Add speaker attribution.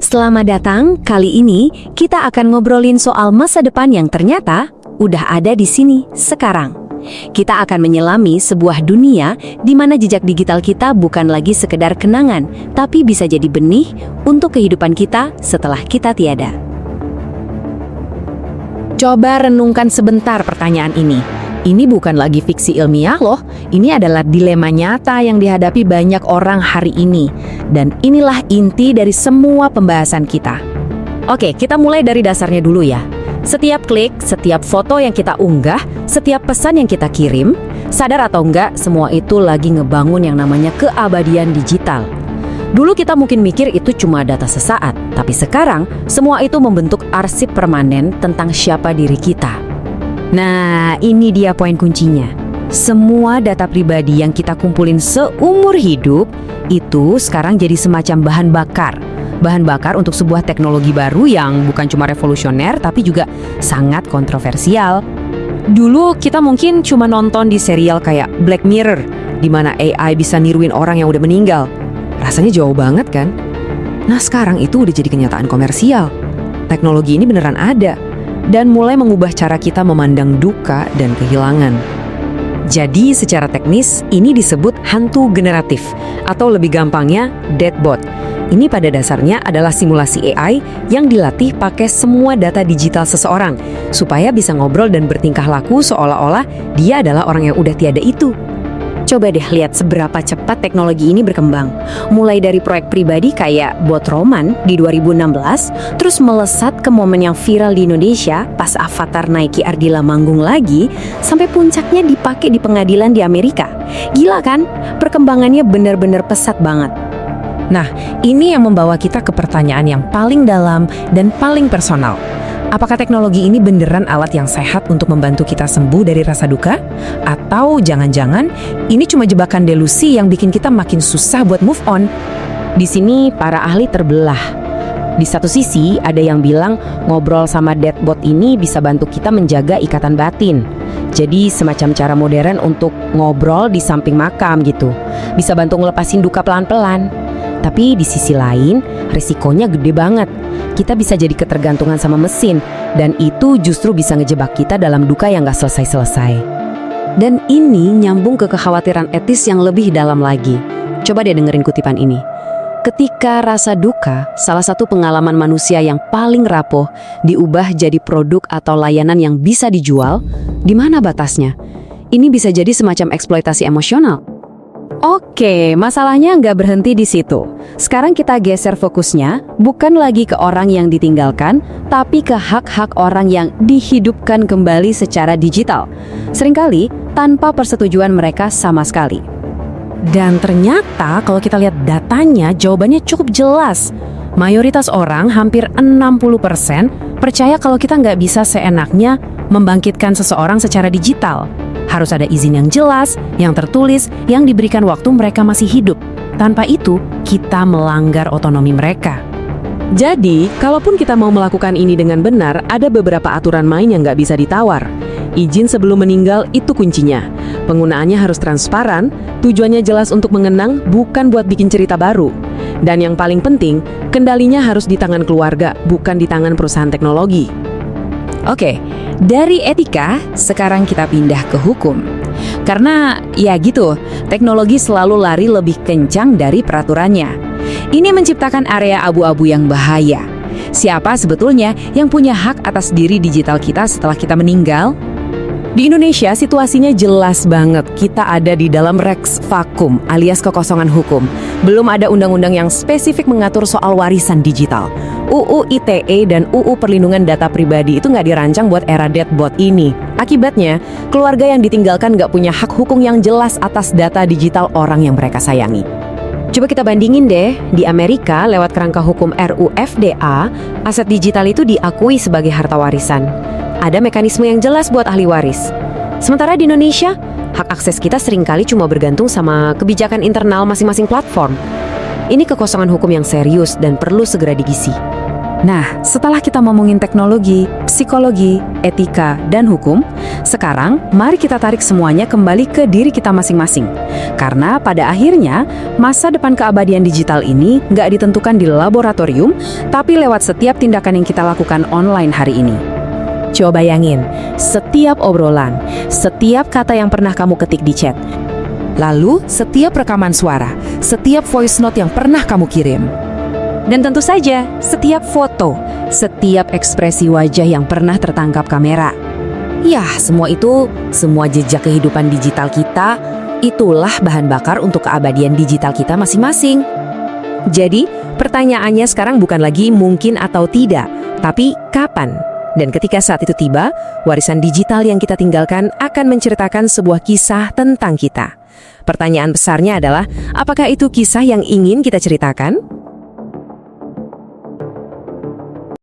Speaker 1: Selamat datang, kali ini kita akan ngobrolin soal masa depan yang ternyata udah ada di sini sekarang. Kita akan menyelami sebuah dunia di mana jejak digital kita bukan lagi sekedar kenangan, tapi bisa jadi benih untuk kehidupan kita setelah kita tiada.
Speaker 2: Coba renungkan sebentar pertanyaan ini. Ini bukan lagi fiksi ilmiah loh, ini adalah dilema nyata yang dihadapi banyak orang hari ini. Dan inilah inti dari semua pembahasan kita. Oke, kita mulai dari dasarnya dulu ya. Setiap klik, setiap foto yang kita unggah, setiap pesan yang kita kirim, sadar atau enggak, semua itu lagi ngebangun yang namanya keabadian digital. Dulu kita mungkin mikir itu cuma data sesaat, tapi sekarang semua itu membentuk arsip permanen tentang siapa diri kita. Nah, ini dia poin kuncinya. Semua data pribadi yang kita kumpulin seumur hidup itu sekarang jadi semacam bahan bakar. Bahan bakar untuk sebuah teknologi baru yang bukan cuma revolusioner tapi juga sangat kontroversial. Dulu kita mungkin cuma nonton di serial kayak Black Mirror, di mana AI bisa niruin orang yang udah meninggal. Rasanya jauh banget kan? Nah, sekarang itu udah jadi kenyataan komersial. Teknologi ini beneran ada dan mulai mengubah cara kita memandang duka dan kehilangan. Jadi secara teknis ini disebut hantu generatif atau lebih gampangnya deadbot. Ini pada dasarnya adalah simulasi AI yang dilatih pakai semua data digital seseorang supaya bisa ngobrol dan bertingkah laku seolah-olah dia adalah orang yang udah tiada itu. Coba deh lihat seberapa cepat teknologi ini berkembang. Mulai dari proyek pribadi kayak bot roman di 2016, terus melesat ke momen yang viral di Indonesia pas Avatar Nike Ardila manggung lagi, sampai puncaknya dipakai di pengadilan di Amerika. Gila kan? Perkembangannya benar-benar pesat banget. Nah, ini yang membawa kita ke pertanyaan yang paling dalam dan paling personal. Apakah teknologi ini beneran alat yang sehat untuk membantu kita sembuh dari rasa duka? Atau jangan-jangan ini cuma jebakan delusi yang bikin kita makin susah buat move on? Di sini para ahli terbelah. Di satu sisi ada yang bilang ngobrol sama deadbot ini bisa bantu kita menjaga ikatan batin. Jadi semacam cara modern untuk ngobrol di samping makam gitu. Bisa bantu ngelepasin duka pelan-pelan. Tapi di sisi lain resikonya gede banget. Kita bisa jadi ketergantungan sama mesin, dan itu justru bisa ngejebak kita dalam duka yang gak selesai-selesai.
Speaker 1: Dan ini nyambung ke kekhawatiran etis yang lebih dalam lagi. Coba deh dengerin kutipan ini. Ketika rasa duka, salah satu pengalaman manusia yang paling rapuh, diubah jadi produk atau layanan yang bisa dijual, di mana batasnya? Ini bisa jadi semacam eksploitasi emosional. Oke, masalahnya nggak berhenti di situ. Sekarang kita geser fokusnya, bukan lagi ke orang yang ditinggalkan, tapi ke hak-hak orang yang dihidupkan kembali secara digital. Seringkali tanpa persetujuan mereka sama sekali. Dan ternyata kalau kita lihat datanya, jawabannya cukup jelas. Mayoritas orang, hampir 60%, percaya kalau kita nggak bisa seenaknya membangkitkan seseorang secara digital. Harus ada izin yang jelas, yang tertulis, yang diberikan waktu mereka masih hidup. Tanpa itu, kita melanggar otonomi mereka. Jadi, kalaupun kita mau melakukan ini dengan benar, ada beberapa aturan main yang nggak bisa ditawar. Izin sebelum meninggal itu kuncinya. Penggunaannya harus transparan, tujuannya jelas untuk mengenang, bukan buat bikin cerita baru. Dan yang paling penting, kendalinya harus di tangan keluarga, bukan di tangan perusahaan teknologi. Oke, dari etika, sekarang kita pindah ke hukum. Karena, ya gitu, teknologi selalu lari lebih kencang dari peraturannya. Ini menciptakan area abu-abu yang bahaya. Siapa sebetulnya yang punya hak atas diri digital kita setelah kita meninggal? Di Indonesia, situasinya jelas banget. Kita ada di dalam Rex vakum alias kekosongan hukum. Belum ada undang-undang yang spesifik mengatur soal warisan digital. UU ITE dan UU Perlindungan Data Pribadi itu nggak dirancang buat era deadbot ini. Akibatnya, keluarga yang ditinggalkan nggak punya hak hukum yang jelas atas data digital orang yang mereka sayangi. Coba kita bandingin deh, di Amerika lewat kerangka hukum RUU FDA, aset digital itu diakui sebagai harta warisan. Ada mekanisme yang jelas buat ahli waris. Sementara di Indonesia, hak akses kita seringkali cuma bergantung sama kebijakan internal masing-masing platform. Ini kekosongan hukum yang serius dan perlu segera diisi. Nah, setelah kita ngomongin teknologi, psikologi, etika, dan hukum, sekarang mari kita tarik semuanya kembali ke diri kita masing-masing. Karena pada akhirnya, masa depan keabadian digital ini nggak ditentukan di laboratorium, tapi lewat setiap tindakan yang kita lakukan online hari ini.
Speaker 2: Coba bayangin, setiap obrolan, setiap kata yang pernah kamu ketik di chat, lalu setiap rekaman suara, setiap voice note yang pernah kamu kirim.
Speaker 1: Dan tentu saja, setiap foto, setiap ekspresi wajah yang pernah tertangkap kamera.
Speaker 2: Yah, semua itu, semua jejak kehidupan digital kita, itulah bahan bakar untuk keabadian digital kita masing-masing.
Speaker 1: Jadi, pertanyaannya sekarang bukan lagi mungkin atau tidak, tapi kapan? Dan ketika saat itu tiba, warisan digital yang kita tinggalkan akan menceritakan sebuah kisah tentang kita. Pertanyaan besarnya adalah, apakah itu kisah yang ingin kita ceritakan?